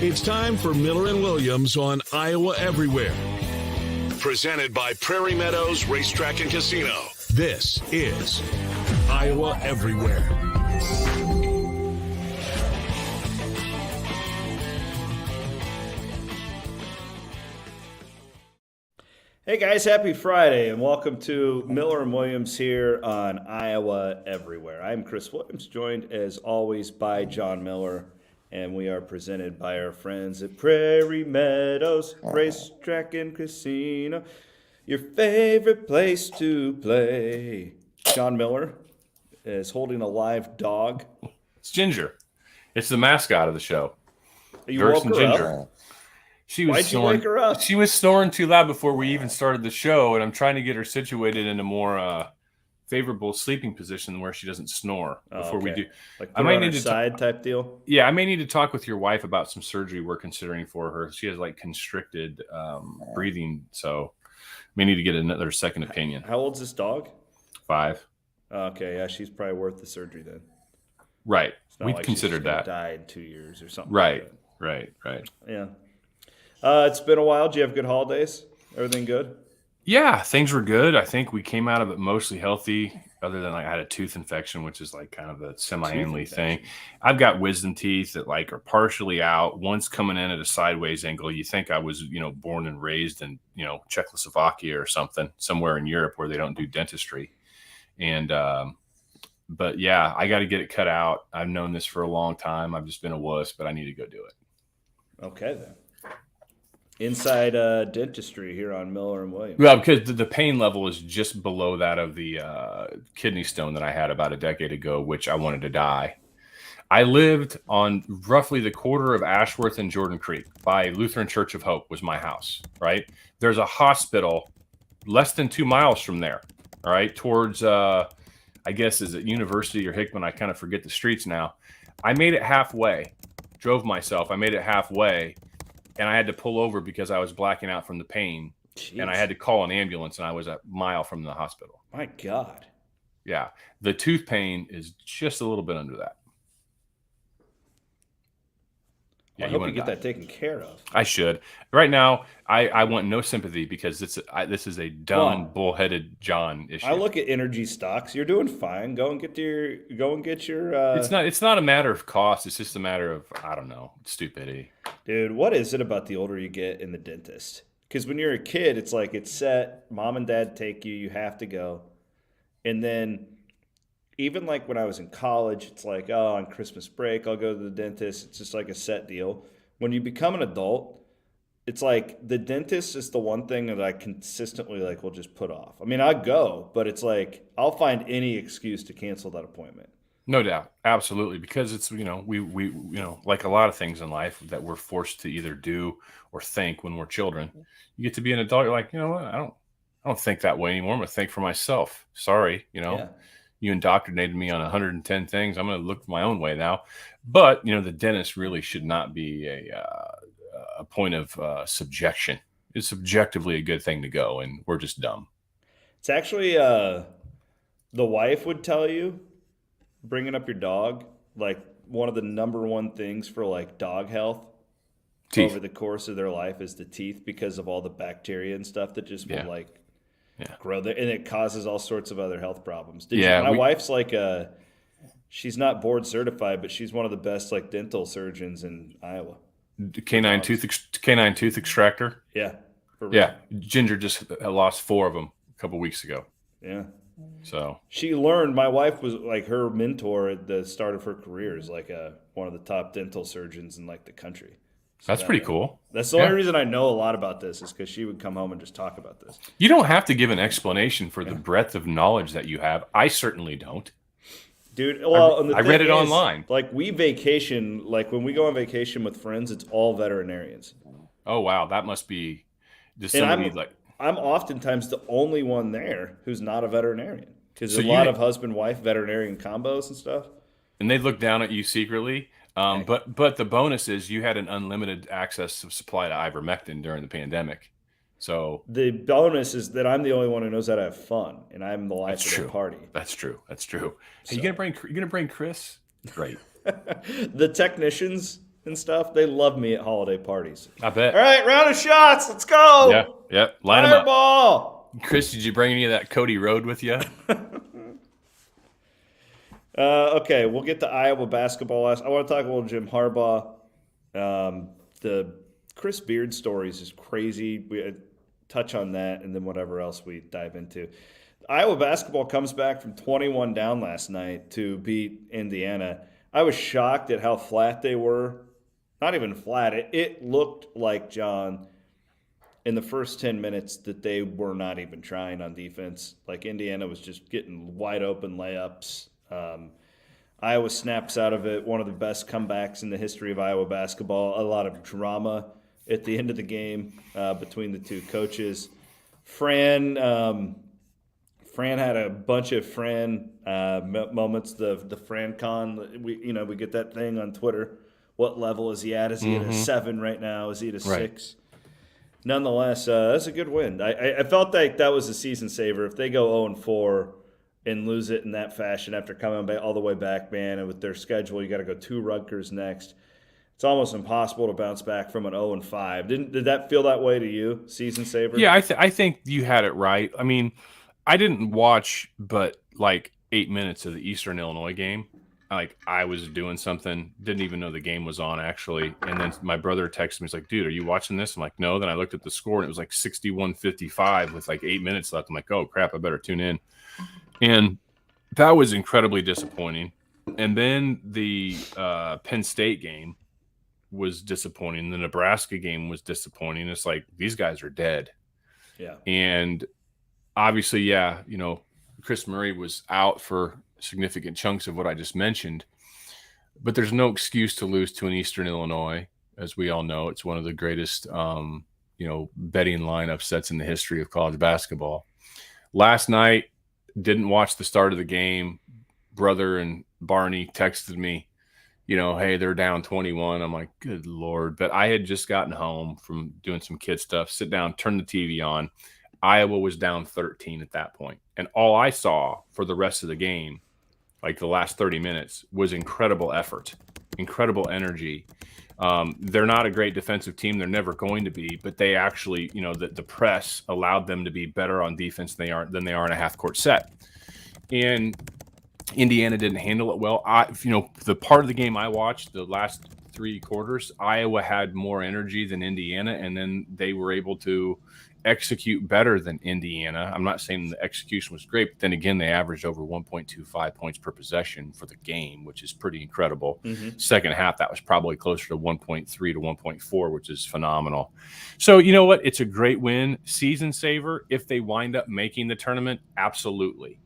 It's time for Miller and Williams on Iowa Everywhere. Presented by Prairie Meadows Racetrack and Casino. This is Iowa Everywhere. Hey guys, happy Friday and welcome to Miller and Williams here on Iowa Everywhere. I'm Chris Williams, joined as always by Jon Miller, and we are presented by our friends at Prairie Meadows Racetrack and Casino, your favorite place to play. Jon Miller is holding a live dog. It's Ginger. It's the mascot of the show. You woke her Ginger. up? She was Why'd snoring. you wake her up? She was snoring too loud before we even started the show, and I'm trying to get her situated in a more favorable sleeping position where she doesn't snore before we do. Like I might need to side type deal. Yeah, I may need to talk with your wife about some surgery we're considering for her. She has like constricted breathing, so may need to get another second opinion. How old's this dog? 5. Okay, yeah, she's probably worth the surgery then. Right, we like considered that. Died 2 years or something. Right, like right. Yeah. It's been a while. Do you have good holidays? Everything good? Yeah, things were good. I think we came out of it mostly healthy, other than like I had a tooth infection, which is like kind of a semi-annually thing. I've got wisdom teeth that like are partially out. One's coming in at a sideways angle. You think I was, born and raised in, Czechoslovakia or something, somewhere in Europe where they don't do dentistry. And, but yeah, I got to get it cut out. I've known this for a long time. I've just been a wuss, but I need to go do it. Okay, then. Inside Dentistry here on Miller and Williams. Well, because the pain level is just below that of the kidney stone that I had about a decade ago, which I wanted to die. I lived on roughly the quarter of Ashworth and Jordan Creek by Lutheran Church of Hope was my house, right? There's a hospital less than 2 miles from there, all right, towards, I guess, is it University or Hickman? I kind of forget the streets now. I made it halfway, drove myself. I made it halfway. And I had to pull over because I was blacking out from the pain. Jeez. And I had to call an ambulance, and I was a mile from the hospital. My God. Yeah. The tooth pain is just a little bit under that. Yeah, I hope you get that taken care of. I should. Right now, I want no sympathy because this is a dumb, bullheaded John issue. I look at energy stocks. You're doing fine. Go and get your. It's not a matter of cost. It's just a matter of, I don't know, stupidity. Dude, what is it about the older you get in the dentist? Because when you're a kid, it's like it's set. Mom and dad take you. You have to go. And then even like when I was in college, it's like, oh, on Christmas break, I'll go to the dentist. It's just like a set deal. When you become an adult, it's like the dentist is the one thing that I consistently will just put off. I mean, I go, but it's like I'll find any excuse to cancel that appointment. No doubt. Absolutely. Because it's, we like a lot of things in life that we're forced to either do or think when we're children. You get to be an adult. You're like, you know what? I don't think that way anymore. I'm going to think for myself. Sorry. Yeah. You indoctrinated me on 110 things. I'm going to look my own way now. But, the dentist really should not be a point of subjection. It's subjectively a good thing to go, and we're just dumb. It's actually the wife would tell you, bringing up your dog, like one of the number one things for like dog health teeth. Over the course of their life is the teeth because of all the bacteria and stuff that just will grow there, and it causes all sorts of other health problems. My wife's like she's not board certified, but she's one of the best like dental surgeons in Iowa. Canine tooth extractor. Yeah. Yeah. Ginger just lost 4 of them a couple weeks ago. Yeah. So she learned. My wife was like her mentor at the start of her career is like one of the top dental surgeons in like the country. So that's pretty cool. That's the only reason I know a lot about this is because she would come home and just talk about this. You don't have to give an explanation for the breadth of knowledge that you have. I certainly don't. Dude, well, I read it online. Like we vacation, like when we go on vacation with friends, it's all veterinarians. Oh wow, that must be just somebody I'm oftentimes the only one there who's not a veterinarian because there's a lot of husband-wife veterinarian combos and stuff. And they look down at you secretly. But the bonus is you had an unlimited access of supply to ivermectin during the pandemic. So the bonus is that I'm the only one who knows how to have fun, and I'm the life of the party. That's true. Hey, you gonna bring Chris? Great. The technicians and stuff. They love me at holiday parties. I bet. All right, round of shots. Let's go. Yeah. Line them up. Fireball. Chris, did you bring any of that Cody Road with you? Okay, we'll get to Iowa basketball last. I want to talk a little Jim Harbaugh. The Chris Beard stories is crazy. We touch on that, and then whatever else we dive into. Iowa basketball comes back from 21 down last night to beat Indiana. I was shocked at how flat they were. Not even flat. It looked like, John, in the first 10 minutes that they were not even trying on defense. Like Indiana was just getting wide open layups. Iowa snaps out of it. One of the best comebacks in the history of Iowa basketball. A lot of drama at the end of the game between the two coaches. Fran had a bunch of Fran moments. The Fran Con, we get that thing on Twitter. What level is he at? Is he at a 7 right now? Is he at a 6? Nonetheless, that's a good win. I felt like that was a season saver. If they go 0-4 and lose it in that fashion after coming back all the way back, man, and with their schedule, you got to go to Rutgers next. It's almost impossible to bounce back from an 0-5. Did that feel that way to you, season saver? Yeah, I think you had it right. I mean, I didn't watch but like 8 minutes of the Eastern Illinois game. Like I was doing something, didn't even know the game was on actually. And then my brother texted me, he's like, dude, are you watching this? I'm like, no. Then I looked at the score and it was like 61-55 with like 8 minutes left. I'm like, oh crap, I better tune in. And that was incredibly disappointing. And then the Penn State game was disappointing. The Nebraska game was disappointing. It's like these guys are dead. Yeah. And obviously, Chris Murray was out for significant chunks of what I just mentioned. But there's no excuse to lose to an Eastern Illinois. As we all know, it's one of the greatest, betting line upsets in the history of college basketball. Last night, didn't watch the start of the game. Brother and Barney texted me, hey, they're down 21. I'm like, good Lord. But I had just gotten home from doing some kid stuff, sit down, turn the TV on. Iowa was down 13 at that point. And all I saw for the rest of the game, like the last 30 minutes, was incredible effort, incredible energy. They're not a great defensive team. They're never going to be, but they actually, the press allowed them to be better on defense than they are in a half-court set. And Indiana didn't handle it well. The part of the game I watched, the last 3 quarters, Iowa had more energy than Indiana, and then they were able to execute better than Indiana. I'm not saying the execution was great, but then again, they averaged over 1.25 points per possession for the game, which is pretty incredible. Second half, that was probably closer to 1.3 to 1.4, which is phenomenal. So you know what? It's a great win. Season saver. If they wind up making the tournament, absolutely.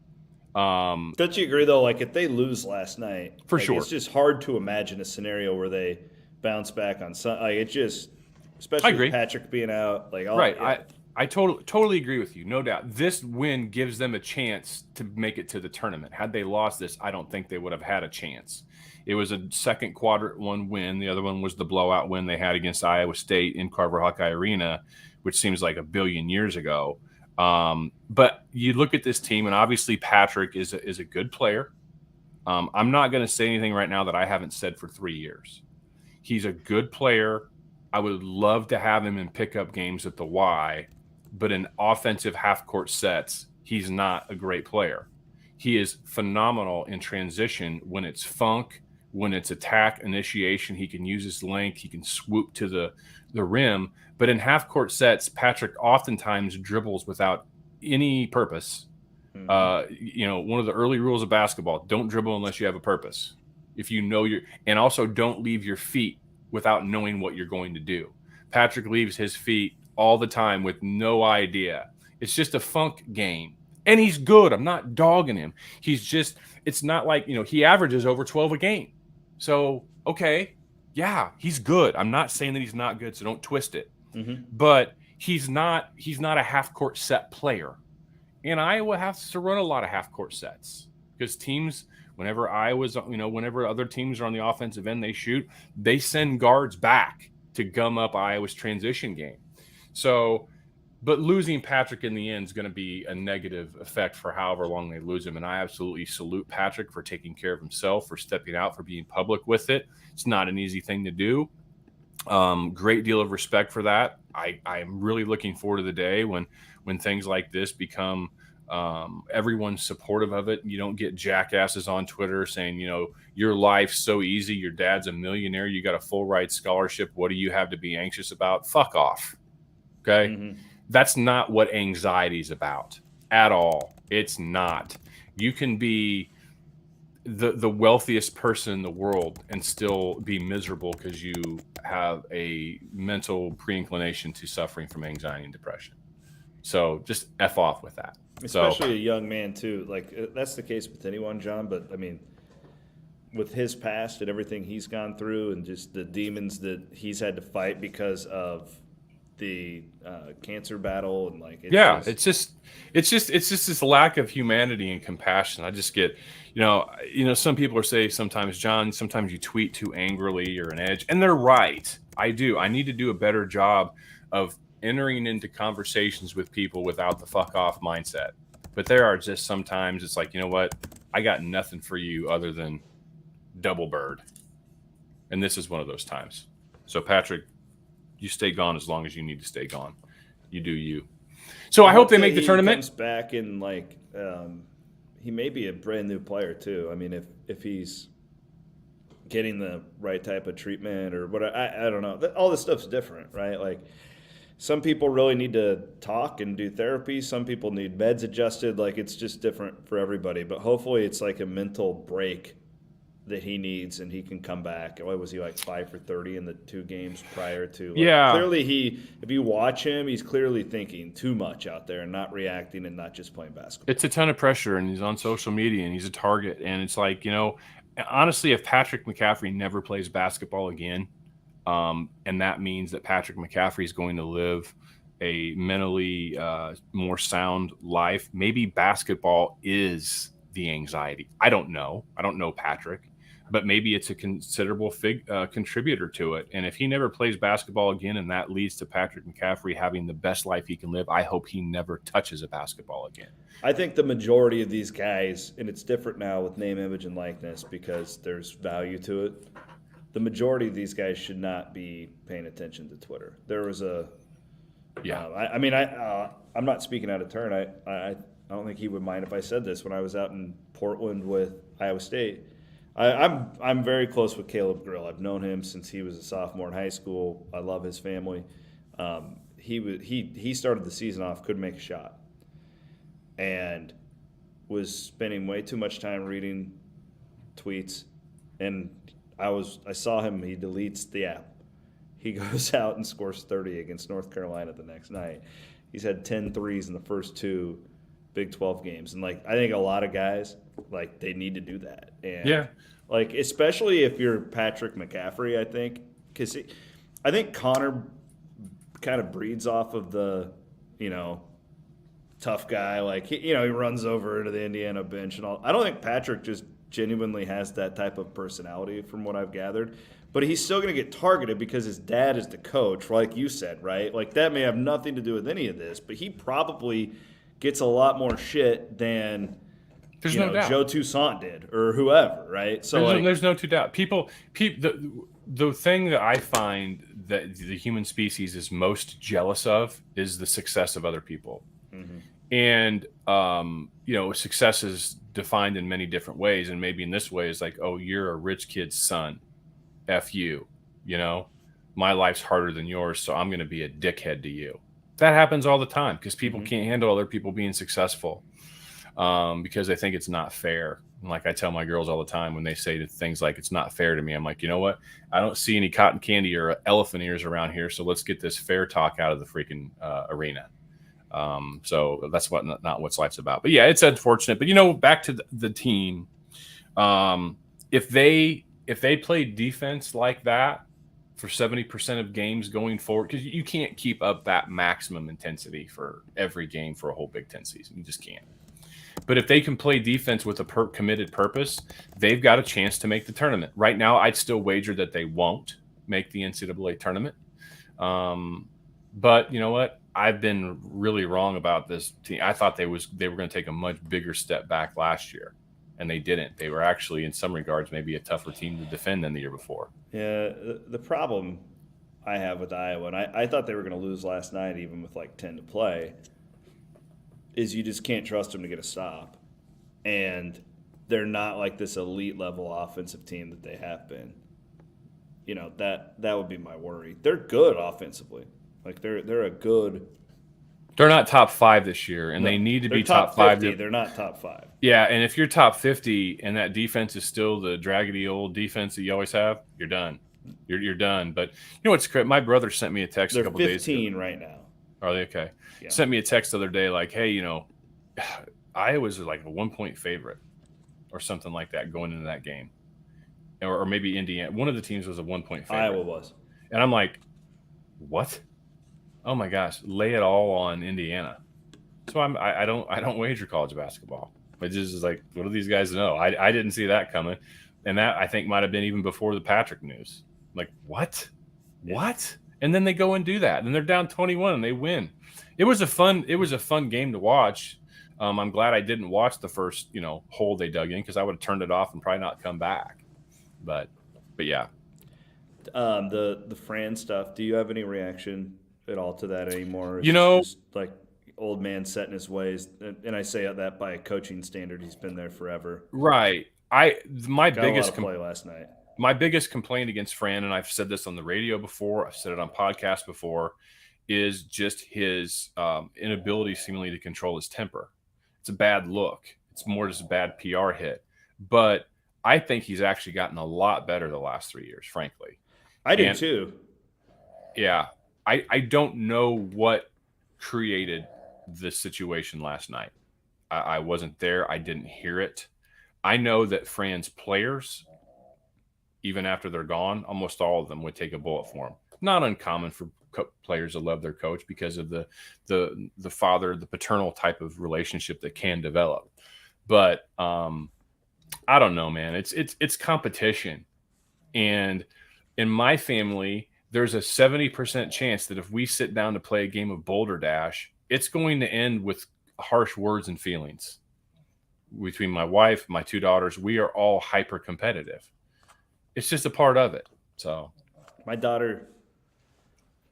Don't you agree, though, like if they lose last night, for sure, it's just hard to imagine a scenario where they bounce back on some. Like it's just, especially with Patrick being out. Like right. Yeah. I totally agree with you, no doubt. This win gives them a chance to make it to the tournament. Had they lost this, I don't think they would have had a chance. It was a second quadrant 1 win. The other one was the blowout win they had against Iowa State in Carver Hawkeye Arena, which seems like a billion years ago. But you look at this team, and obviously Patrick is a good player. I'm not going to say anything right now that I haven't said for 3 years. He's a good player. I would love to have him in pickup games at the Y. But in offensive half-court sets, he's not a great player. He is phenomenal in transition when it's funk, when it's attack initiation. He can use his length. He can swoop to the rim. But in half-court sets, Patrick oftentimes dribbles without any purpose. One of the early rules of basketball, don't dribble unless you have a purpose. If you know and also don't leave your feet without knowing what you're going to do. Patrick leaves his feet all the time with no idea. It's just a funk game. And he's good. I'm not dogging him. It's not like, he averages over 12 a game. So, okay, yeah, he's good. I'm not saying that he's not good, so don't twist it. But he's not a half-court set player. And Iowa has to run a lot of half-court sets because teams, whenever other teams are on the offensive end, they shoot, they send guards back to gum up Iowa's transition game. So But losing Patrick in the end is going to be a negative effect for however long they lose him. And I absolutely salute Patrick for taking care of himself, for stepping out, for being public with it. It's not an easy thing to do. Great deal of respect for that. I'm really looking forward to the day when things like this become everyone's supportive of it. You don't get jackasses on Twitter saying, your life's so easy. Your dad's a millionaire. You got a full ride scholarship. What do you have to be anxious about? Fuck off. Okay. Mm-hmm. That's not what anxiety is about at all. It's not. You can be the wealthiest person in the world and still be miserable because you have a mental pre-inclination to suffering from anxiety and depression. So just F off with that. Especially a young man too. Like that's the case with anyone, John, but I mean, with his past and everything he's gone through and just the demons that he's had to fight because of the cancer battle and it's just this lack of humanity and compassion. I just get, some people are saying sometimes, John, sometimes you tweet too angrily or an edge, and they're right. I need to do a better job of entering into conversations with people without the fuck off mindset. But there are just sometimes it's like, you know what? I got nothing for you other than double bird. And this is one of those times. So Patrick, you stay gone as long as you need to stay gone. You do you. So I hope they make the tournament. Comes back and he may be a brand new player too. I mean, if he's getting the right type of treatment or what, I don't know. All this stuff's different, right? Like some people really need to talk and do therapy. Some people need meds adjusted. Like it's just different for everybody. But hopefully it's like a mental break that he needs and he can come back. What was he, like 5 for 30 in the 2 games prior to? Clearly if you watch him, he's clearly thinking too much out there and not reacting and not just playing basketball. It's a ton of pressure and he's on social media and he's a target. And it's like, honestly, if Patrick McCaffrey never plays basketball again, and that means that Patrick McCaffrey is going to live a mentally more sound life, maybe basketball is the anxiety. I don't know Patrick, but maybe it's a considerable contributor to it. And if he never plays basketball again and that leads to Patrick McCaffrey having the best life he can live, I hope he never touches a basketball again. I think the majority of these guys, and it's different now with name, image, and likeness because there's value to it, the majority of these guys should not be paying attention to Twitter. There was I'm not speaking out of turn. I don't think he would mind if I said this. When I was out in Portland with Iowa State, I'm very close with Caleb Grill. I've known him since he was a sophomore in high school. I love his family. He started the season off, couldn't make a shot, and was spending way too much time reading tweets. And I saw him. He deletes the app. He goes out and scores 30 against North Carolina the next night. He's had 10 threes in the first 2 Big 12 games. And, I think a lot of guys, they need to do that. And, especially if you're Patrick McCaffrey, I think. Because I think Connor kind of breeds off of the, tough guy. He runs over to the Indiana bench and all. I don't think Patrick just genuinely has that type of personality from what I've gathered. But he's still going to get targeted because his dad is the coach, like you said, right? That may have nothing to do with any of this, but he probably – gets a lot more shit than no doubt Joe Toussaint did or whoever, right? So there's no doubt. People, the thing that I find that the human species is most jealous of is the success of other people. Mm-hmm. And success is defined in many different ways, and maybe in this way is like, oh, you're a rich kid's son, F you, my life's harder than yours, so I'm going to be a dickhead to you. That happens all the time because people can't handle other people being successful because they think it's not fair. And like I tell my girls all the time when they say things like it's not fair to me, I'm like, you know what? I don't see any cotton candy or elephant ears around here, so let's get this fair talk out of the freaking arena. So that's not what life's about. But yeah, it's unfortunate. But back to the team, if they play defense like that for 70% of games going forward, because you can't keep up that maximum intensity for every game for a whole Big Ten season. You just can't. But if they can play defense with a committed purpose, they've got a chance to make the tournament. Right now, I'd still wager that they won't make the NCAA tournament. But you know what? I've been really wrong about this team. I thought they were going to take a much bigger step back last year, and they didn't. They were actually, in some regards, maybe a tougher team to defend than the year before. Yeah, the problem I have with Iowa, and I thought they were going to lose last night even with like 10 to play, is you just can't trust them to get a stop. And they're not like this elite level offensive team that they have been. You know, that would be my worry. They're good offensively. Like they're a good. They're not top 5 this year, and they need to be top 50, 5. They're not top 5. Yeah, and if you're top 50 and that defense is still the draggedy old defense that you always have, you're done. You're done. But you know what's great? My brother sent me a text a couple days ago. They're 15 right now. Are they okay? Yeah. Sent me a text the other day like, hey, you know, Iowa's like a 1-point favorite or something like that going into that game. Or maybe Indiana. One of the teams was a 1-point favorite. Iowa was. And I'm like, what? Oh my gosh, lay it all on Indiana. So I don't wager college basketball. It just is like, what do these guys know? I didn't see that coming. And that I think might have been even before the Patrick news. Like, what? What? And then they go and do that. And they're down 21 and they win. It was a fun game to watch. I'm glad I didn't watch the first, hole they dug in because I would have turned it off and probably not come back. But yeah. The Fran stuff, do you have any reaction at all to that anymore? It's just like old man set in his ways. And I say that by a coaching standard. He's been there forever. Right. My biggest play last night. My biggest complaint against Fran, and I've said this on the radio before, I've said it on podcasts before, is just his inability seemingly to control his temper. It's a bad look. It's more just a bad PR hit. But I think he's actually gotten a lot better the last 3 years, frankly. I do too. Yeah. I don't know what created this situation last night. I wasn't there. I didn't hear it. I know that Fran's players, even after they're gone, almost all of them would take a bullet for him. Not uncommon for players to love their coach because of the father, the paternal type of relationship that can develop. But I don't know, man. It's competition. And in my family, there's a 70% chance that if we sit down to play a game of Boulder Dash, it's going to end with harsh words and feelings. Between my wife, my 2 daughters, we are all hyper competitive. It's just a part of it. So my daughter,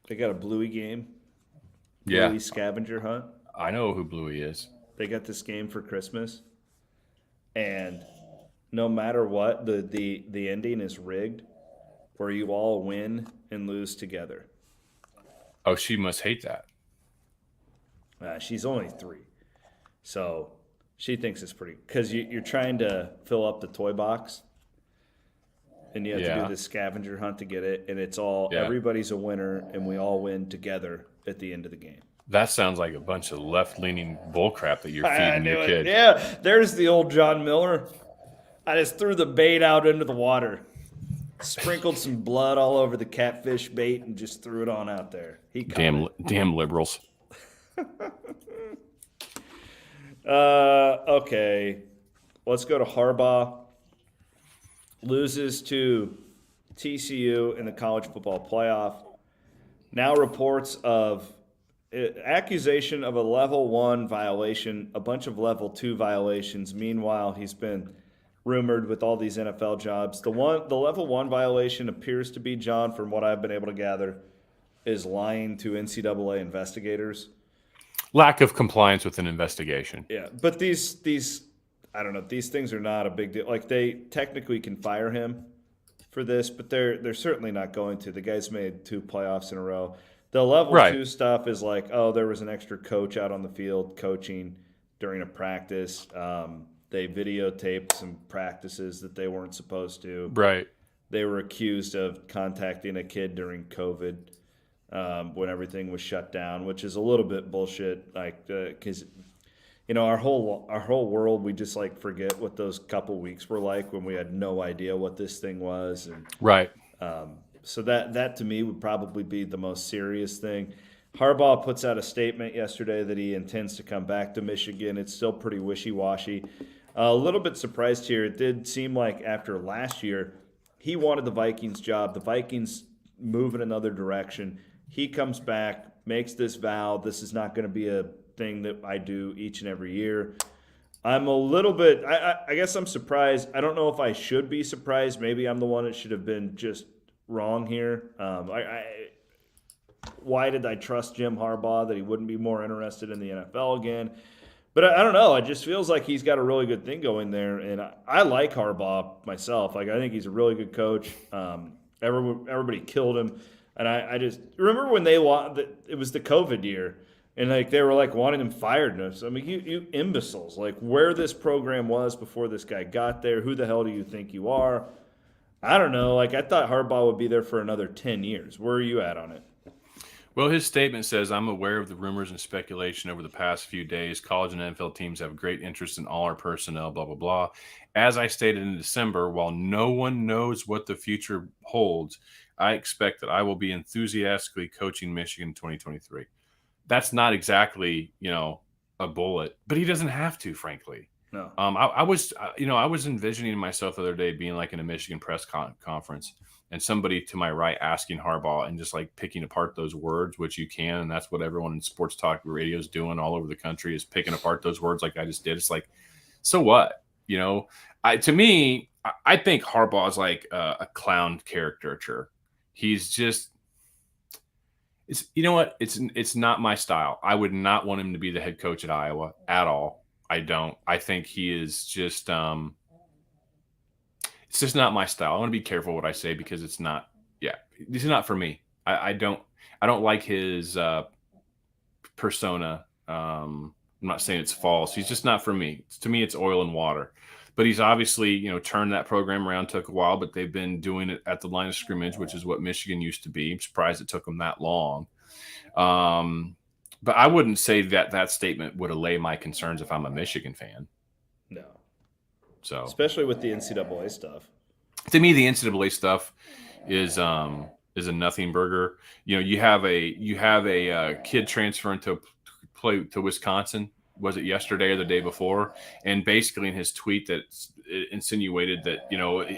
they got a Bluey game. Bluey scavenger hunt. I know who Bluey is. They got this game for Christmas. And no matter what, the ending is rigged where you all win and lose together. Oh, she must hate that. She's only 3. So she thinks it's pretty – because you're trying to fill up the toy box. And you have to do this scavenger hunt to get it. And it's all everybody's a winner, and we all win together at the end of the game. That sounds like a bunch of left-leaning bullcrap that you're feeding your kid. Yeah, there's the old Jon Miller. I just threw the bait out into the water, sprinkled some blood all over the catfish bait, and just threw it on out there. Damn liberals. Okay, let's go to Harbaugh. Loses to TCU in the college football playoff. Now reports of accusation of a level 1 violation, a bunch of level 2 violations. Meanwhile, he's been rumored with all these NFL jobs. The level 1 violation appears to be, John, from what I've been able to gather, is lying to NCAA investigators. Lack of compliance with an investigation. Yeah, but these I don't know, these things are not a big deal. Like, they technically can fire him for this, but they're certainly not going to. The guy's made 2 playoffs in a row. The level 2 stuff is like, oh, there was an extra coach out on the field coaching during a practice. They videotaped some practices that they weren't supposed to. Right. They were accused of contacting a kid during COVID when everything was shut down, which is a little bit bullshit. Like, because our whole world, we just like forget what those couple weeks were like when we had no idea what this thing was. And, right. So that to me would probably be the most serious thing. Harbaugh puts out a statement yesterday that he intends to come back to Michigan. It's still pretty wishy-washy. A little bit surprised here. It did seem like after last year, he wanted the Vikings job. The Vikings move in another direction. He comes back. makes this vow. This is not going to be a thing that I do each and every year. I'm a little bit, I guess I'm surprised. I don't know if I should be surprised. Maybe I'm the one that should have been just wrong here. Why did I trust Jim Harbaugh that he wouldn't be more interested in the NFL again? But I don't know. It just feels like he's got a really good thing going there. And I like Harbaugh myself. Like, I think he's a really good coach. Everybody killed him. And I just remember when it was the COVID year. And, like, they were, like, wanting him fired. And I mean, you imbeciles. Like, where this program was before this guy got there, who the hell do you think you are? I don't know. Like, I thought Harbaugh would be there for another 10 years. Where are you at on it? Well, his statement says, I'm aware of the rumors and speculation over the past few days. College and NFL teams have great interest in all our personnel, blah, blah, blah. As I stated in December, while no one knows what the future holds, I expect that I will be enthusiastically coaching Michigan in 2023. That's not exactly, a bullet, but he doesn't have to, frankly. No. I was envisioning myself the other day being like in a Michigan press conference and somebody to my right asking Harbaugh and just like picking apart those words, which you can. And that's what everyone in sports talk radio is doing all over the country, is picking apart those words like I just did. It's like, so what? I think Harbaugh is like a clown caricature. He's just, it's not my style. I would not want him to be the head coach at Iowa at all. I don't. I think he is just it's just not my style. I want to be careful what I say because it's not this is not for me. I don't like his persona. I'm not saying it's false. He's just not for me. To me, it's oil and water. But he's obviously, turned that program around. Took a while, but they've been doing it at the line of scrimmage, which is what Michigan used to be. I'm surprised it took them that long. But I wouldn't say that statement would allay my concerns if I'm a Michigan fan. No. So, especially with the NCAA stuff. To me, the NCAA stuff is a nothing burger. You have a kid transferring to play to Wisconsin. Was it yesterday or the day before? And basically in his tweet that insinuated that,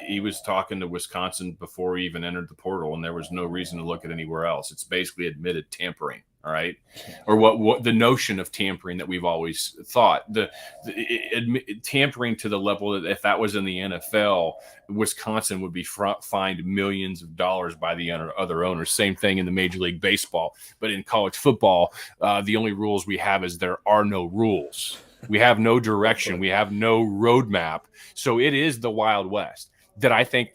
he was talking to Wisconsin before he even entered the portal and there was no reason to look at anywhere else. It's basically admitted tampering. All right. Or what the notion of tampering that we've always thought, tampering to the level that if that was in the NFL, Wisconsin would be fined millions of dollars by the other owners. Same thing in the Major League Baseball. But in college football, the only rules we have is there are no rules. We have no direction. We have no roadmap. So it is the Wild West. Do I think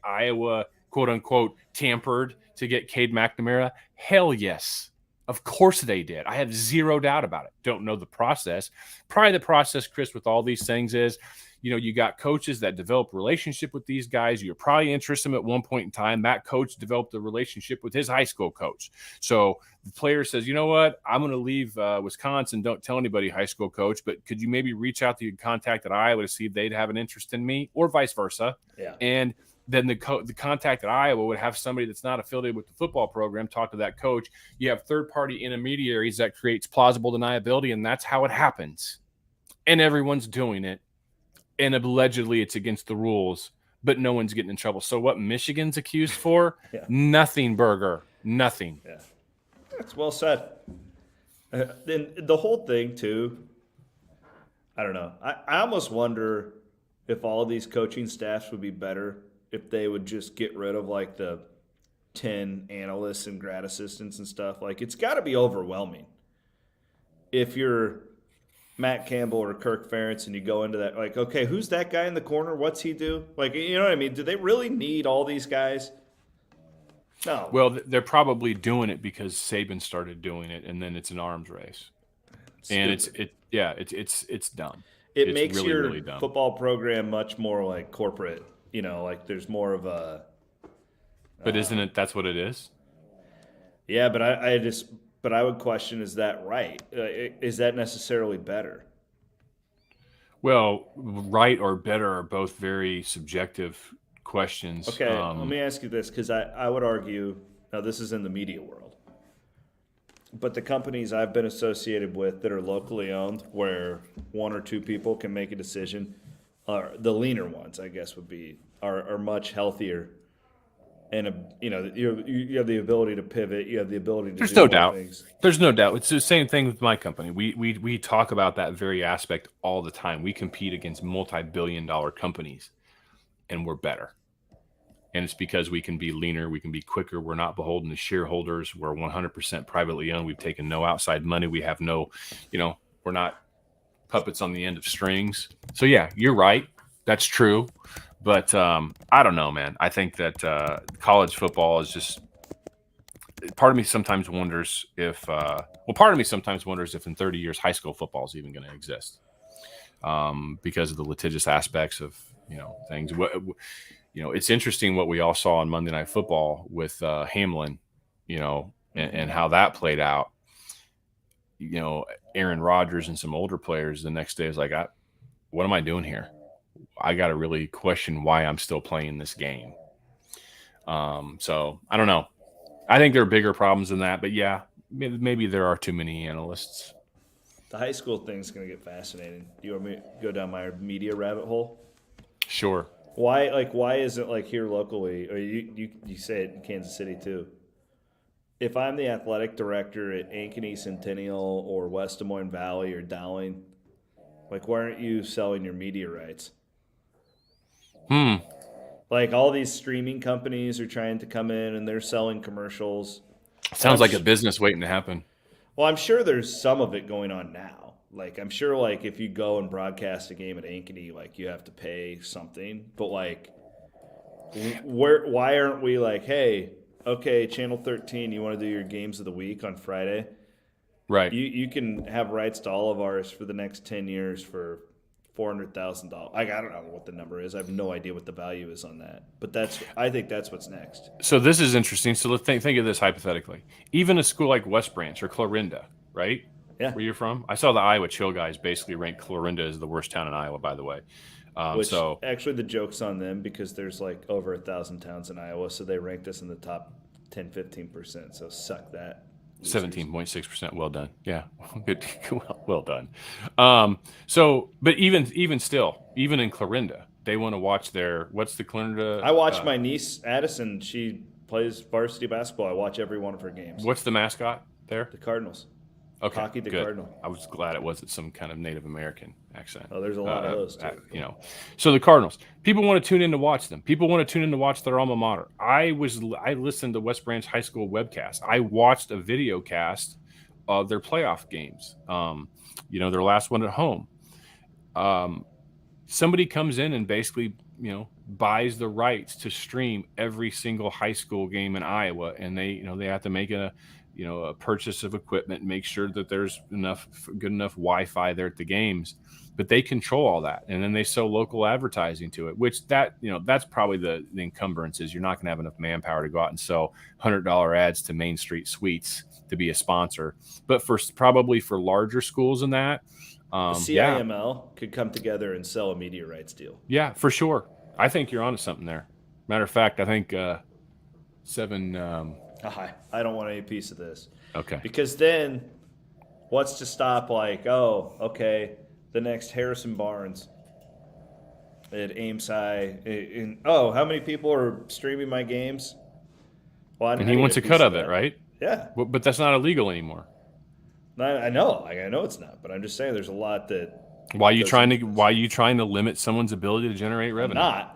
Iowa, quote unquote, tampered to get Cade McNamara? Hell yes. Of course they did. I have zero doubt about it. Don't know the process. Probably the process, Chris, with all these things is, you got coaches that develop a relationship with these guys. You're probably interested in them at one point in time. That coach developed a relationship with his high school coach. So the player says, you know what? I'm going to leave Wisconsin. Don't tell anybody, high school coach, but could you maybe reach out to your contact at Iowa to see if they'd have an interest in me, or vice versa? Yeah. And then the contact at Iowa would have somebody that's not affiliated with the football program talk to that coach. You have third-party intermediaries that creates plausible deniability, and that's how it happens. And everyone's doing it, and allegedly it's against the rules, but no one's getting in trouble. So what Michigan's accused for? Yeah. Nothing, Burger. Nothing. Yeah. That's well said. Then the whole thing, too, I don't know. I almost wonder if all of these coaching staffs would be better if they would just get rid of like the 10 analysts and grad assistants and stuff. Like, it's got to be overwhelming if you're Matt Campbell or Kirk Ferentz and you go into that, like, okay, who's that guy in the corner? What's he do? Like, you know what I mean? Do they really need all these guys? No. Well, they're probably doing it because Saban started doing it, and then it's an arms race. And it's dumb. It it's makes really, your really dumb. football program much more like corporate. Like there's more of a. But isn't it? That's what it is. Yeah, but I would question: is that right? Is that necessarily better? Well, right or better are both very subjective questions. Okay, let me ask you this, because I would argue, now this is in the media world, but the companies I've been associated with that are locally owned, where one or two people can make a decision, the leaner ones, I guess, are much healthier and you have the ability to pivot. You have the ability to There's do no more doubt. things. There's no doubt. It's the same thing with my company. We talk about that very aspect all the time. We compete against multi-billion-dollar companies, and we're better. And it's because we can be leaner, we can be quicker. We're not beholden to shareholders. We're 100% privately owned. We've taken no outside money. We have no, we're not puppets on the end of strings. So yeah, you're right. That's true. But I don't know, man. I think that college football is just. Part of me sometimes wonders if in 30 years high school football is even going to exist, because of the litigious aspects of things. It's interesting what we all saw on Monday Night Football with Hamlin, and how that played out. Aaron Rodgers and some older players the next day is like, what am I doing here? I got to really question why I'm still playing this game. So I don't know. I think there are bigger problems than that, but yeah, maybe there are too many analysts. The high school thing's going to get fascinating. Do you want me to go down my media rabbit hole? Sure. Why is it like here locally, or you say it in Kansas City too? If I'm the athletic director at Ankeny Centennial or West Des Moines Valley or Dowling, why aren't you selling your media rights? Like all these streaming companies are trying to come in and they're selling commercials. Sounds like a business waiting to happen. Well, I'm sure there's some of it going on now. Like I'm sure, like if you go and broadcast a game at Ankeny, like you have to pay something. But like, why aren't we like, hey, okay, Channel 13, you want to do your games of the week on Friday? Right. You can have rights to all of ours for the next 10 years for $400,000. I don't know what the number is. I have no idea what the value is on that. But I think that's what's next. So this is interesting. So let's think of this hypothetically. Even a school like West Branch or Clarinda, right? Yeah. Where you're from? I saw the Iowa Chill guys basically rank Clarinda as the worst town in Iowa, by the way. Actually the joke's on them because there's like over 1,000 towns in Iowa, so they ranked us in the top 10, 15%. So suck that. 17.6%. Well done. Yeah. Good. Well done. But even still, even in Clarinda, they want to watch what's the Clarinda? I watch my niece, Addison. She plays varsity basketball. I watch every one of her games. What's the mascot there? The Cardinals. Okay. Hockey the good. Cardinal. I was glad it wasn't some kind of Native American accent. Oh, there's a lot of those too. So the Cardinals, people want to tune in to watch them. People want to tune in to watch their alma mater. I listened to West Branch High School webcast. I watched a video cast of their playoff games. Their last one at home. Somebody comes in and basically, buys the rights to stream every single high school game in Iowa, and they have to make a purchase of equipment, make sure that there's good enough Wi-Fi there at the games, but they control all that. And then they sell local advertising to it, which that's probably the encumbrance is you're not going to have enough manpower to go out and sell $100 ads to Main Street Suites to be a sponsor. But probably for larger schools than that, the CIML could come together and sell a media rights deal. Yeah, for sure. I think you're onto something there. Matter of fact, I think Seven. I don't want any piece of this. Okay. Because then, what's to stop? Like, the next Harrison Barnes at Ames High. How many people are streaming my games? Well, and he wants a cut of it, right? Yeah. But that's not illegal anymore. I know. I know it's not. But I'm just saying, there's a lot that. Why are you trying to limit someone's ability to generate revenue? I'm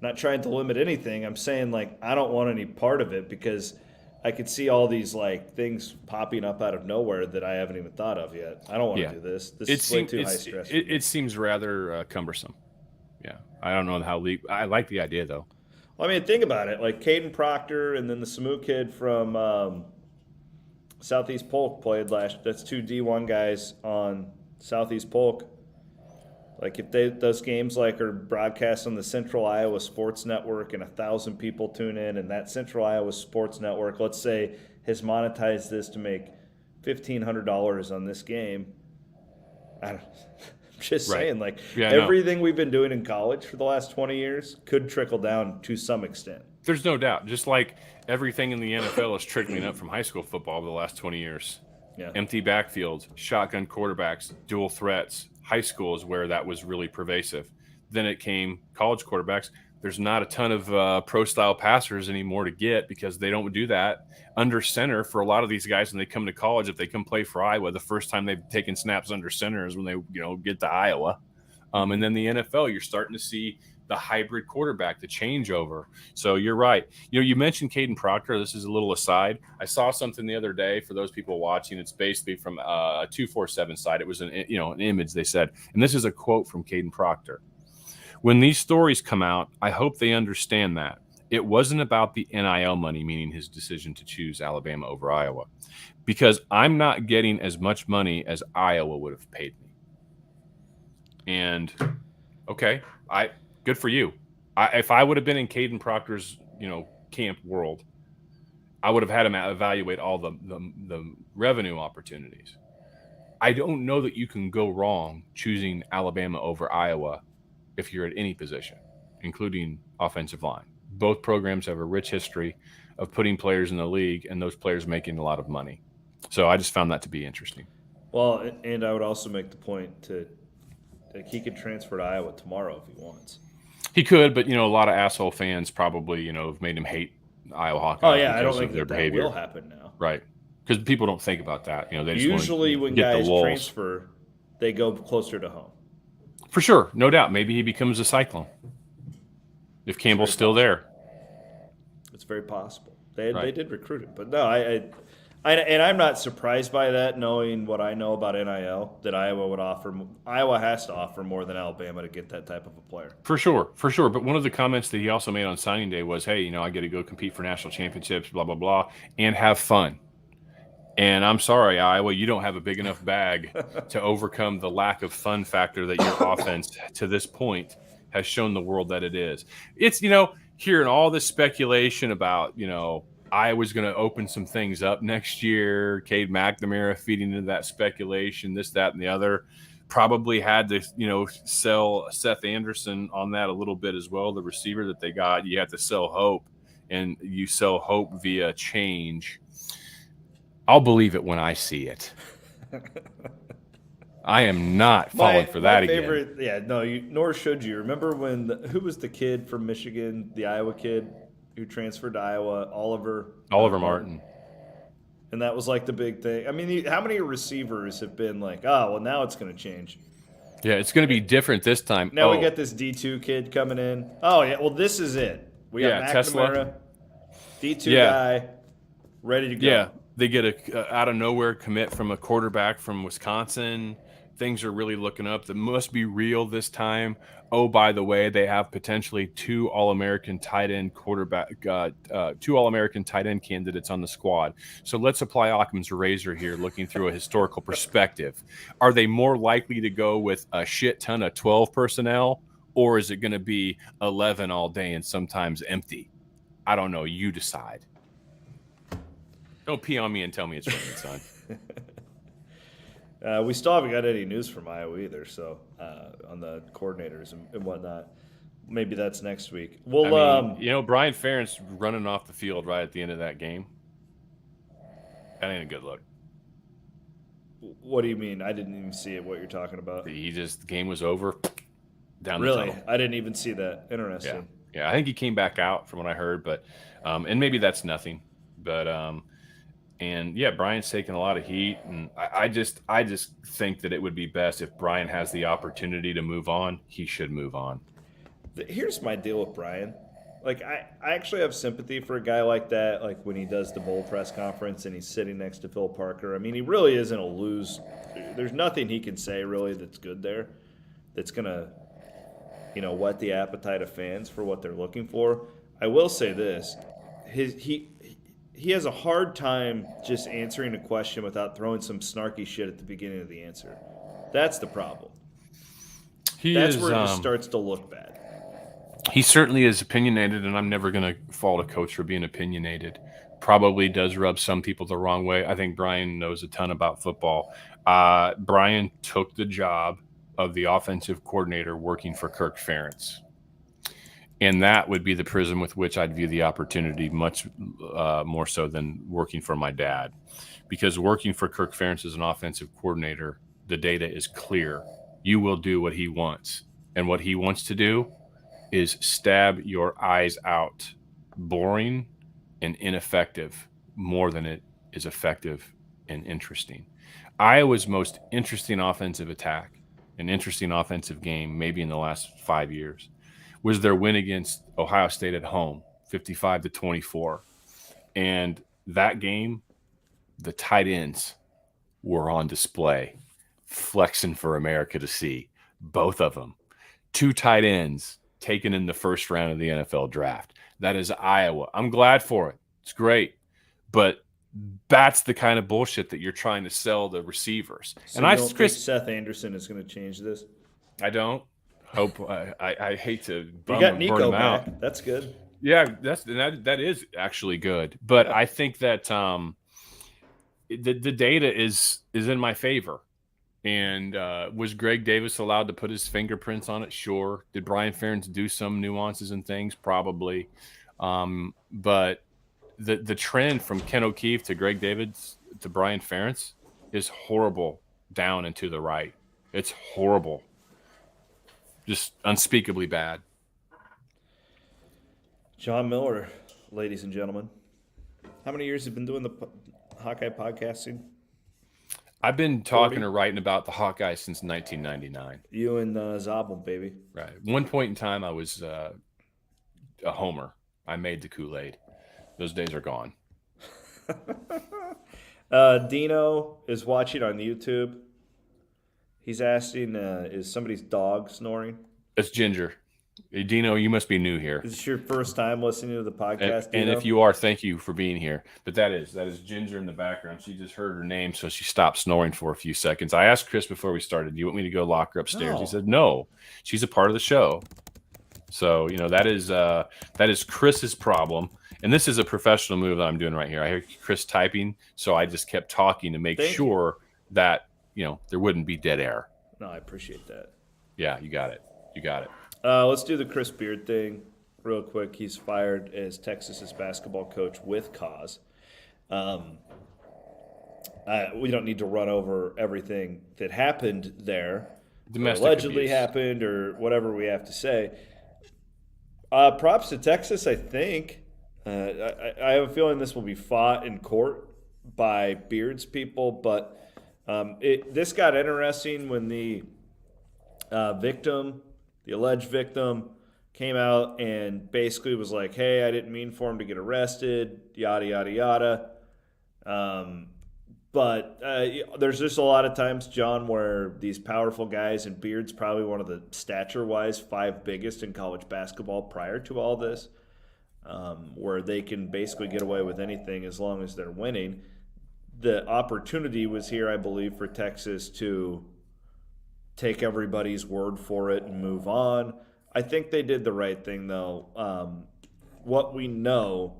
not trying to limit anything. I'm saying like I don't want any part of it because I could see all these like things popping up out of nowhere that I haven't even thought of yet. I don't want to do this. This is way too high stress. It seems rather cumbersome. Yeah, I don't know how legal. I like the idea though. Well, I mean, think about it. Like Caden Proctor and then the Samu kid from Southeast Polk played That's two D1 guys on Southeast Polk. Like if those games like are broadcast on the Central Iowa Sports Network and 1,000 people tune in, and that Central Iowa Sports Network, let's say, has monetized this to make $1,500 on this game. I'm just saying, like everything we've been doing in college for the last 20 years could trickle down to some extent. There's no doubt. Just like everything in the NFL is trickling up from high school football over the last 20 years. Yeah. Empty backfields, shotgun quarterbacks, dual threats. High school is where that was really pervasive. Then it came college quarterbacks. There's not a ton of pro-style passers anymore to get because they don't do that under center for a lot of these guys when they come to college. If they come play for Iowa, the first time they've taken snaps under center is when they get to Iowa. And then the NFL, you're starting to see the hybrid quarterback, the changeover. So you're right. You mentioned Caden Proctor. This is a little aside. I saw something the other day for those people watching. It's basically from a 247 site. It was an image they said, and this is a quote from Caden Proctor. When these stories come out, I hope they understand that it wasn't about the NIL money, meaning his decision to choose Alabama over Iowa, because I'm not getting as much money as Iowa would have paid me. And okay, good for you. If I would have been in Caden Proctor's, camp world, I would have had him evaluate all the revenue opportunities. I don't know that you can go wrong choosing Alabama over Iowa if you're at any position, including offensive line. Both programs have a rich history of putting players in the league and those players making a lot of money. So I just found that to be interesting. Well, and I would also make the point that he could transfer to Iowa tomorrow if he wants. He could, but, a lot of asshole fans probably, have made him hate Iowa Hawkeyes. Oh, yeah, I don't think their that behavior will happen now. Right. Because people don't think about that. They just usually want to when get guys the lulz. Transfer, they go closer to home. For sure, no doubt. Maybe he becomes a Cyclone if Campbell's still there. It's very possible. They did recruit him, but no, and I'm not surprised by that, knowing what I know about NIL, that Iowa would offer. Iowa has to offer more than Alabama to get that type of a player. For sure. But one of the comments that he also made on signing day was, "Hey, I get to go compete for national championships, blah blah blah, and have fun." And I'm sorry, Iowa, you don't have a big enough bag to overcome the lack of fun factor that your offense to this point has shown the world that it is. It's, hearing all this speculation about, Iowa's going to open some things up next year. Cade McNamara feeding into that speculation, this, that, and the other. Probably had to, sell Seth Anderson on that a little bit as well, the receiver that they got. You have to sell hope, and you sell hope via change. I'll believe it when I see it. I am not falling for that favorite, again. Yeah, no, nor should you. Remember who was the kid from Michigan, the Iowa kid who transferred to Iowa, Oliver Martin. And that was like the big thing. I mean, how many receivers have been like, oh, well, now it's going to change. Yeah, it's going to be different this time. Now we got this D2 kid coming in. Oh, yeah, well, this is it. We got McNamara, Tesla. D2 guy, ready to go. Yeah. They get a out of nowhere commit from a quarterback from Wisconsin. Things are really looking up. That must be real this time. Oh, by the way, they have potentially two All-American tight end candidates on the squad. So let's apply Occam's razor here, looking through a historical perspective. Are they more likely to go with a shit ton of 12 personnel, or is it going to be 11 all day and sometimes empty? I don't know. You decide. Don't pee on me and tell me it's raining, son. We still haven't got any news from Iowa either, so on the coordinators and whatnot. Maybe that's next week. Well, Brian Ferentz running off the field right at the end of that game. That ain't a good look. What do you mean? I didn't even see it. What you're talking about? The game was over. Down the really? tunnel. I didn't even see that. Interesting. Yeah. I think he came back out from what I heard, but and maybe that's nothing, but and yeah, Brian's taking a lot of heat, and I just think that it would be best if Brian has the opportunity to move on. He should move on. Here's my deal with Brian. Like, I actually have sympathy for a guy like that, like when he does the bowl press conference and he's sitting next to Phil Parker. I mean, he really isn't a lose. There's nothing he can say really that's good there that's going to, whet the appetite of fans for what they're looking for. I will say this. He has a hard time just answering a question without throwing some snarky shit at the beginning of the answer. That's the problem. That's where it just starts to look bad. He certainly is opinionated, and I'm never going to fault a coach for being opinionated. Probably does rub some people the wrong way. I think Brian knows a ton about football. Brian took the job of the offensive coordinator working for Kirk Ferentz. And that would be the prism with which I'd view the opportunity much more so than working for my dad. Because working for Kirk Ferentz as an offensive coordinator, the data is clear. You will do what he wants. And what he wants to do is stab your eyes out, boring and ineffective more than it is effective and interesting. Iowa's most interesting offensive attack, an interesting offensive game, maybe in the last 5 years, was their win against Ohio State at home, 55-24. And that game, the tight ends were on display, flexing for America to see. Both of them. 2 tight ends taken in the first round of the NFL draft. That is Iowa. I'm glad for it. It's great. But that's the kind of bullshit that you're trying to sell the receivers. So and you I, don't Chris, think Seth Anderson is going to change this? I don't hope. I hate to You got burn Nico them back. out. That's good. Yeah, that is actually good. But I think that the data is in my favor. And was Greg Davis allowed to put his fingerprints on it? Sure. Did Brian Ferentz do some nuances and things? Probably. But the trend from Ken O'Keefe to Greg Davis to Brian Ferentz is horrible down and to the right. It's horrible. Just unspeakably bad. Jon Miller, ladies and gentlemen. How many years have you been doing the Hawkeye podcasting? I've been talking 40? or writing about the Hawkeyes since 1999. You and Zabel, baby. Right. One point in time, I was a homer. I made the Kool-Aid. Those days are gone. Dino is watching on YouTube. He's asking, is somebody's dog snoring? It's Ginger. Hey, Dino, you must be new here. Is this your first time listening to the podcast, And Dino? if you are, thank you for being here. But that is Ginger in the background. She just heard her name, so she stopped snoring for a few seconds. I asked Chris before we started, do you want me to go lock her upstairs? No. He said, no. She's a part of the show. So, that is Chris's problem. And this is a professional move that I'm doing right here. I hear Chris typing, so I just kept talking to make sure that, there wouldn't be dead air. No, I appreciate that. Yeah, you got it. Let's do the Chris Beard thing real quick. He's fired as Texas's basketball coach with cause. We don't need to run over everything that happened there. Domestic allegedly abuse. happened or whatever we have to say. Props to Texas, I think. I have a feeling this will be fought in court by Beard's people, but this got interesting when the alleged victim, came out and basically was like, hey, I didn't mean for him to get arrested, yada, yada, yada. But there's just a lot of times, John, where these powerful guys, and Beard's probably one of the stature-wise 5 biggest in college basketball prior to all this, where they can basically get away with anything as long as they're winning. The opportunity was here, I believe, for Texas to take everybody's word for it and move on. I think they did the right thing, though. What we know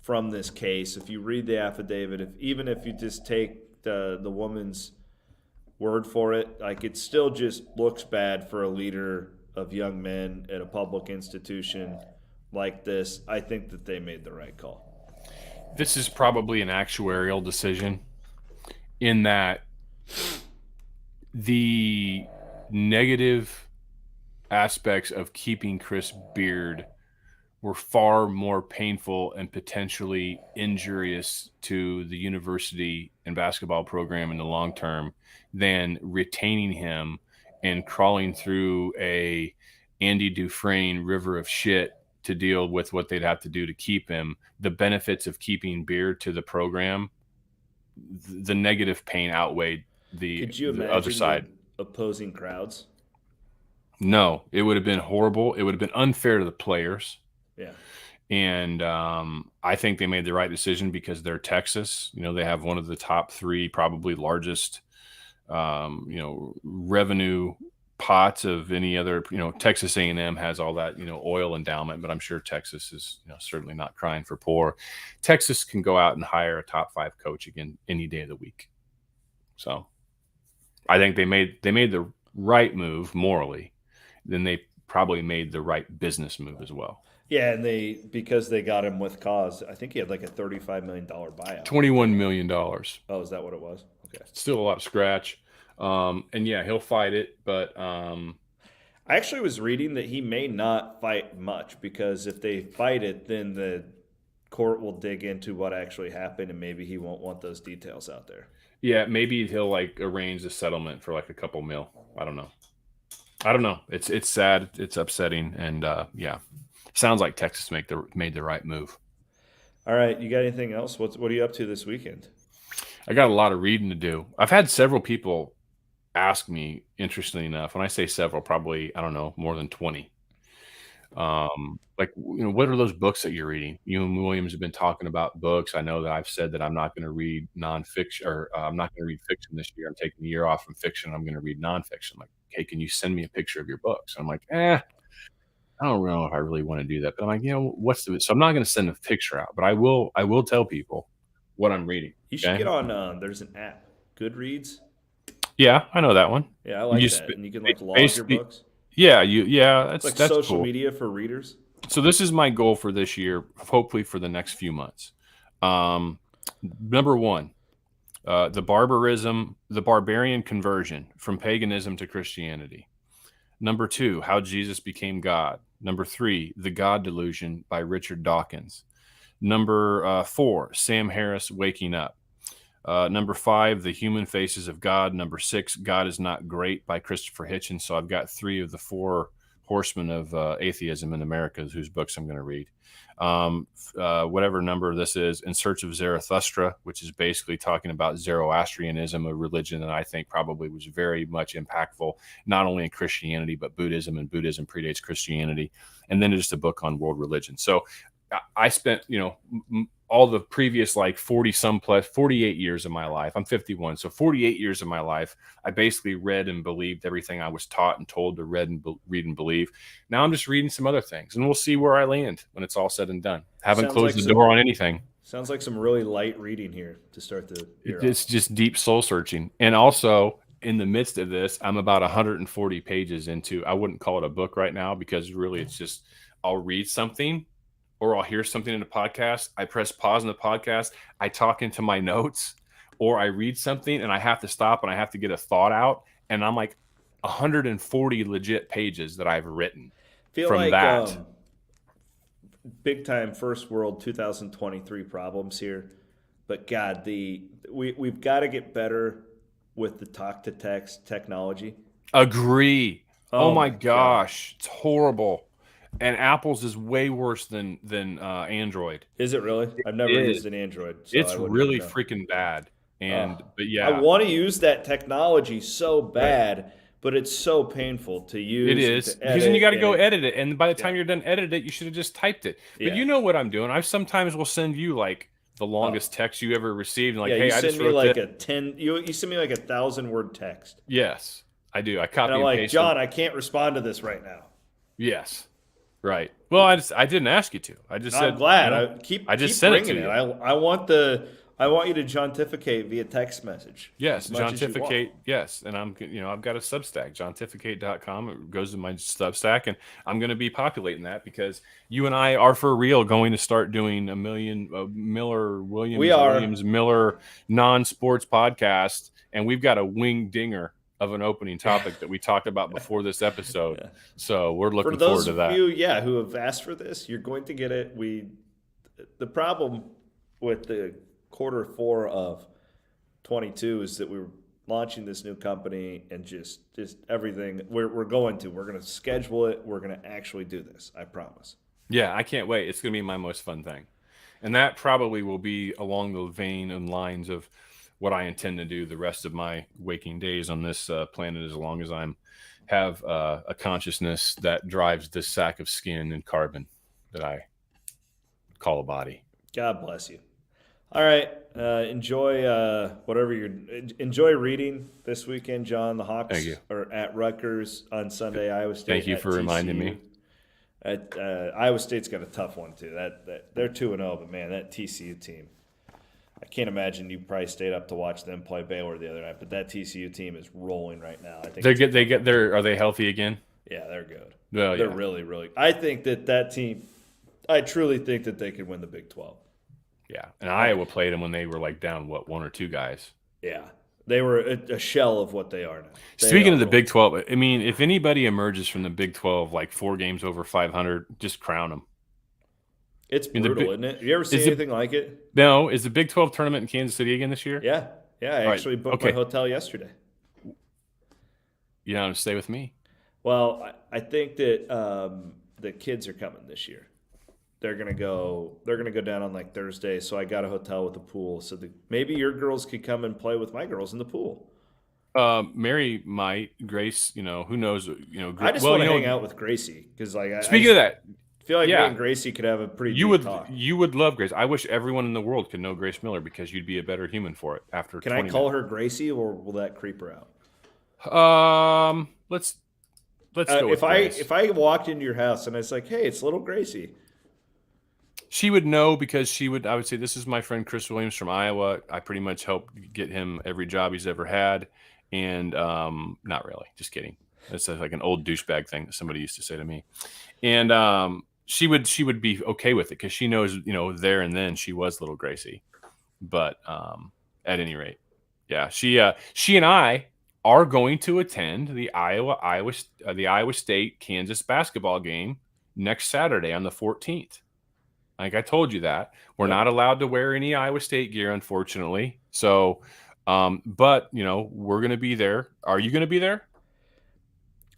from this case, if you read the affidavit, even if you just take the woman's word for it, like, it still just looks bad for a leader of young men at a public institution like this. I think that they made the right call. This is probably an actuarial decision in that the negative aspects of keeping Chris Beard were far more painful and potentially injurious to the university and basketball program in the long term than retaining him and crawling through a Andy Dufresne river of shit to deal with what they'd have to do to keep him. The benefits of keeping Beard to the program, the negative pain outweighed the other side. Opposing crowds? No, it would have been horrible. It would have been unfair to the players. Yeah. And I think they made the right decision because they're Texas. They have one of the top 3, probably largest, revenue pots of any other. Texas A&M has all that, oil endowment, but I'm sure Texas is, certainly not crying for poor. Texas can go out and hire a top 5 coach again any day of the week. So I think they made the right move morally. Then they probably made the right business move as well. Yeah, and because they got him with cause, I think he had like a $35 million buyout. $21 million. Oh, is that what it was? Okay. Still a lot of scratch. And yeah, he'll fight it, but I I actually was reading that he may not fight much because if they fight it, then the court will dig into what actually happened and maybe he won't want those details out there. Yeah, maybe he'll like arrange a settlement for like a couple mil. I don't know. It's sad. It's upsetting, and yeah, sounds like Texas made the right move. All right, you got anything else? What are you up to this weekend? I got a lot of reading to do. I've had several people ask me, interestingly enough, when I say several, probably, I don't know, more than 20. Like, what are those books that you're reading? You and Williams have been talking about books. I know that I've said that I'm not going to read nonfiction, or I'm not going to read fiction this year. I'm taking a year off from fiction. I'm going to read nonfiction. Like, hey, can you send me a picture of your books? I'm like, I don't know if I really want to do that. But I'm like, so I'm not going to send a picture out, but I will tell people what I'm reading. You should get on, there's an app, Goodreads. Yeah, I know that one. Yeah, I like that. And you can like log your books. Yeah, that's like that's social cool. media for readers. So this is my goal for this year, hopefully for the next few months. Number one, the barbarian conversion from paganism to Christianity. Number two, how Jesus became God. Number three, the God Delusion by Richard Dawkins. Number four, Sam Harris waking up. Number five, The Human Faces of God. Number six, God is Not Great by Christopher Hitchens. So I've got three of the four horsemen of atheism in America whose books I'm going to read. Whatever number this is, In Search of Zarathustra, which is basically talking about Zoroastrianism, a religion that I think probably was very much impactful, not only in Christianity, but Buddhism, and Buddhism predates Christianity. And then just a book on world religion. So I spent, all the previous like 48 years of my life. I'm 51. So 48 years of my life, I basically read and believed everything I was taught and told to read and believe. Now I'm just reading some other things, and we'll see where I land when it's all said and done. Haven't closed the door on anything. Sounds like some really light reading here to start the year It's just deep soul searching. And also in the midst of this, I'm about 140 pages into, I wouldn't call it a book right now because really it's just, I'll read something, or I'll hear something in a podcast. I press pause in the podcast. I talk into my notes, or I read something and I have to stop and I have to get a thought out. And I'm like 140 legit pages that I've written from that. Big time first world 2023 problems here. But God, we've got to get better with the talk to text technology. Agree. Oh my gosh. It's horrible. And Apple's is way worse than Android. Is it really? I've never used an Android. So it's really freaking bad. But yeah, I want to use that technology so bad, but it's so painful to use. It is because then you got to go edit it, and by the time you're done editing it, you should have just typed it. But you know what I'm doing? I sometimes will send you like the longest text you ever received, and like, hey, I just wrote like you send me like 1,000-word text. Yes, I do. I copy and like, paste. John, I can't respond to this right now. Yes. Right. Well, I didn't ask you to. I just said. I'm glad. I just sent it to you. I want you to Jontificate via text message. Yes, Jontificate. Yes, and I've got a Substack, jontificate.com. It goes to my Substack, and I'm going to be populating that because you and I are for real going to start doing a million Williams Miller non-sports podcast, and we've got a wing dinger of an opening topic that we talked about before this episode. Yeah. So we're looking forward to that. For those of you, who have asked for this, you're going to get it. The problem with the quarter four of 22 is that we were launching this new company and just everything. We're going to schedule it. We're going to actually do this. I promise. Yeah, I can't wait. It's going to be my most fun thing. And that probably will be along the vein and lines of what I intend to do the rest of my waking days on this planet, as long as have a consciousness that drives this sack of skin and carbon that I call a body. God bless you. All right. Enjoy enjoy reading this weekend, John. The Hawks are at Rutgers on Sunday. Iowa State. Thank you for reminding me. Iowa State's got a tough one too. That they're 2-0, but man, that TCU team. I can't imagine you probably stayed up to watch them play Baylor the other night, but that TCU team is rolling right now. I think are they healthy again? Yeah, they're good. Well, they're really, really. I think that team. I truly think that they could win the Big 12. Yeah, and Iowa played them when they were like down 1 or 2 guys. Yeah, They were a shell of what they are now. Speaking of the Big 12, I mean, if anybody emerges from the Big 12 like 4 games over 500, just crown them. It's brutal, isn't it? Have you ever seen anything like it? No. Is the Big 12 tournament in Kansas City again this year? Yeah. Yeah, I actually booked my hotel yesterday. You know, stay with me. Well, I think that the kids are coming this year. They're gonna go down on like Thursday, so I got a hotel with a pool. So maybe your girls could come and play with my girls in the pool. Mary might. Grace, you know, who knows? You know, I just want to hang out with Gracie because, like, speaking of that, I feel like me and Gracie could have a pretty deep talk. You would love Grace. I wish everyone in the world could know Grace Miller because you'd be a better human for it. After can I call her Gracie, or will that creep her out? Let's go. If I walked into your house and I was like, "Hey, it's little Gracie," she would know because I would say, "This is my friend Chris Williams from Iowa. I pretty much helped get him every job he's ever had." And not really, just kidding. That's like an old douchebag thing that somebody used to say to me. And she would be okay with it because she knows, you know, there and then she was little Gracie. But at any rate, yeah, she and I are going to attend the Iowa State Kansas basketball game next Saturday on the 14th. Like I told you that we're not allowed to wear any Iowa State gear, unfortunately. So, but you know, we're going to be there. Are you going to be there?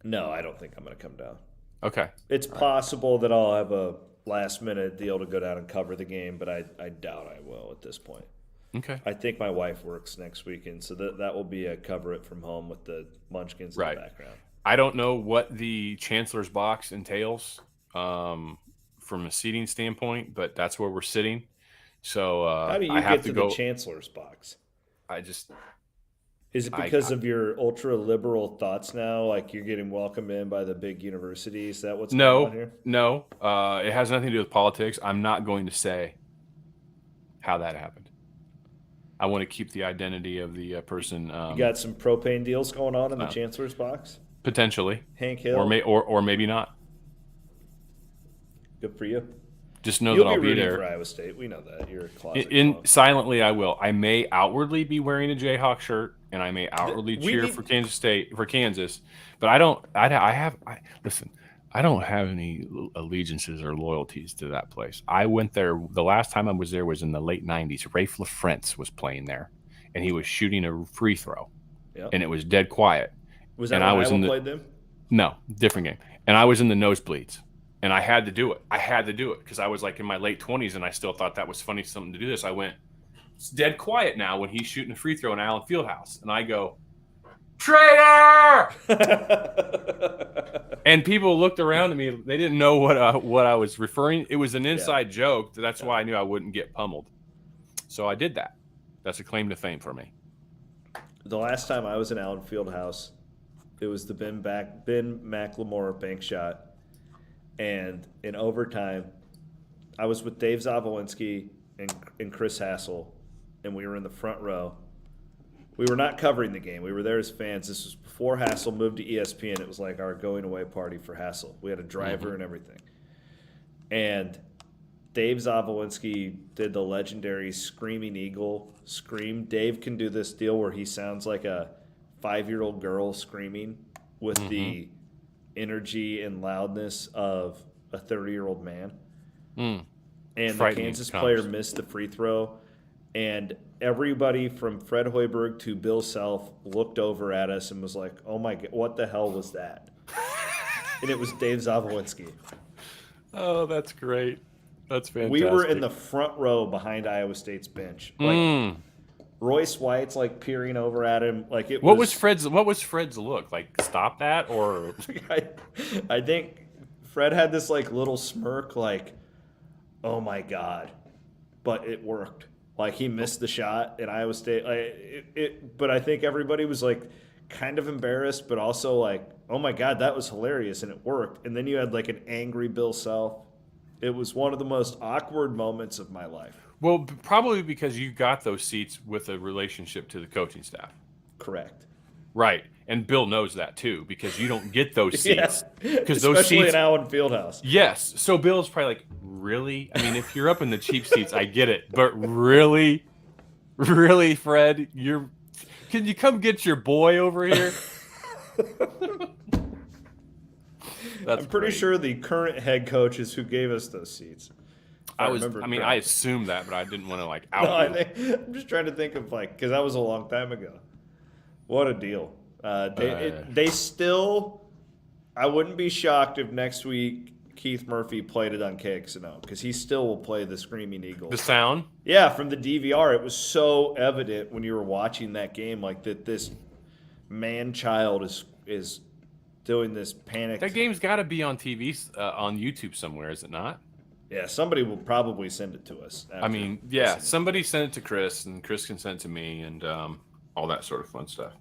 No, I don't think I'm going to come down. Okay. It's possible that I'll have a last minute deal to go down and cover the game, but I doubt I will at this point. Okay. I think my wife works next weekend, so that will be a cover it from home with the Munchkins in the background. I don't know what the Chancellor's Box entails from a seating standpoint, but that's where we're sitting. So how do you get to the Chancellor's Box? Is it because of your ultra liberal thoughts now? Like you're getting welcomed in by the big universities? Is that what's going on here? No. It has nothing to do with politics. I'm not going to say how that happened. I want to keep the identity of the person. You got some propane deals going on in the Chancellor's Box? Potentially. Hank Hill? Or maybe not. Good for you. Just know that I'll be there. For Iowa State. We know that. You're a closet. Silently, I will. I may outwardly be wearing a Jayhawk shirt, and I may outwardly cheer for Kansas, but I don't. Listen. I don't have any allegiances or loyalties to that place. I went there. The last time I was there was in the late '90s. Rafe LaFrentz was playing there, and he was shooting a free throw, and it was dead quiet. Was that when Iowa played them? No, different game. And I was in the nosebleeds. And I had to do it. Because I was like in my late 20s and I still thought that was funny, something to do this. I went, it's dead quiet now when he's shooting a free throw in Allen Fieldhouse. And I go, traitor! And people looked around at me. They didn't know what I was referring. It was an inside joke. That's why I knew I wouldn't get pummeled. So I did that. That's a claim to fame for me. The last time I was in Allen Fieldhouse, it was the Ben McLemore bank shot. And in overtime, I was with Dave Zavolinsky and Chris Hassel, and we were in the front row. We were not covering the game. We were there as fans. This was before Hassel moved to ESPN. It was like our going-away party for Hassel. We had a driver and everything. And Dave Zavolinsky did the legendary Screaming Eagle scream. Dave can do this deal where he sounds like a 5-year-old girl screaming with the energy and loudness of a 30-year-old man. And the Kansas player missed the free throw, and everybody from Fred Hoiberg to Bill Self looked over at us and was like, oh my God, what the hell was that? And it was Dave Zavolinsky. Oh, that's great. That's fantastic. We were in the front row behind Iowa State's bench. Like, Royce White's like peering over at him, like it. What was Fred's look like? Stop that, or I think Fred had this like little smirk, like, oh my God, but it worked. Like he missed the shot in Iowa State. But I think everybody was like kind of embarrassed, but also like, oh my God, that was hilarious, and it worked. And then you had like an angry Bill Self. It was one of the most awkward moments of my life. Well, probably because you got those seats with a relationship to the coaching staff. Correct. Right. And Bill knows that too, because you don't get those seats. Because those seats, in Allen Fieldhouse. Yes. So Bill's probably like, really? I mean, if you're up in the cheap seats, I get it. But really, Fred, Can you come get your boy over here? I'm pretty sure the current head coach is who gave us those seats. I assumed that, but I didn't want to out. No, I'm just trying to think of because that was a long time ago. What a deal! They still. I wouldn't be shocked if next week Keith Murphy played it on KXNO because he still will play the Screaming Eagles. The sound? Yeah, from the DVR. It was so evident when you were watching that game, that this man-child is doing this panic. That game's got to be on TV, on YouTube somewhere, is it not? Yeah, somebody will probably send it to us. Somebody send it to Chris, and Chris can send it to me, and all that sort of fun stuff.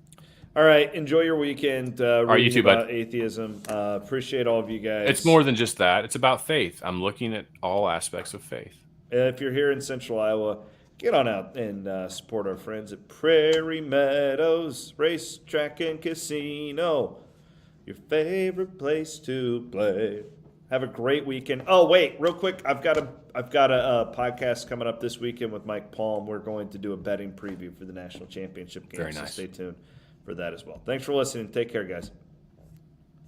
All right, enjoy your weekend. You too, about bud. Atheism. Appreciate all of you guys. It's more than just that. It's about faith. I'm looking at all aspects of faith. If you're here in Central Iowa, get on out and support our friends at Prairie Meadows Racetrack and Casino. Your favorite place to play. Have a great weekend. Oh, wait, real quick. I've got a podcast coming up this weekend with Mike Palm. We're going to do a betting preview for the national championship game. Very nice. So stay tuned for that as well. Thanks for listening. Take care, guys.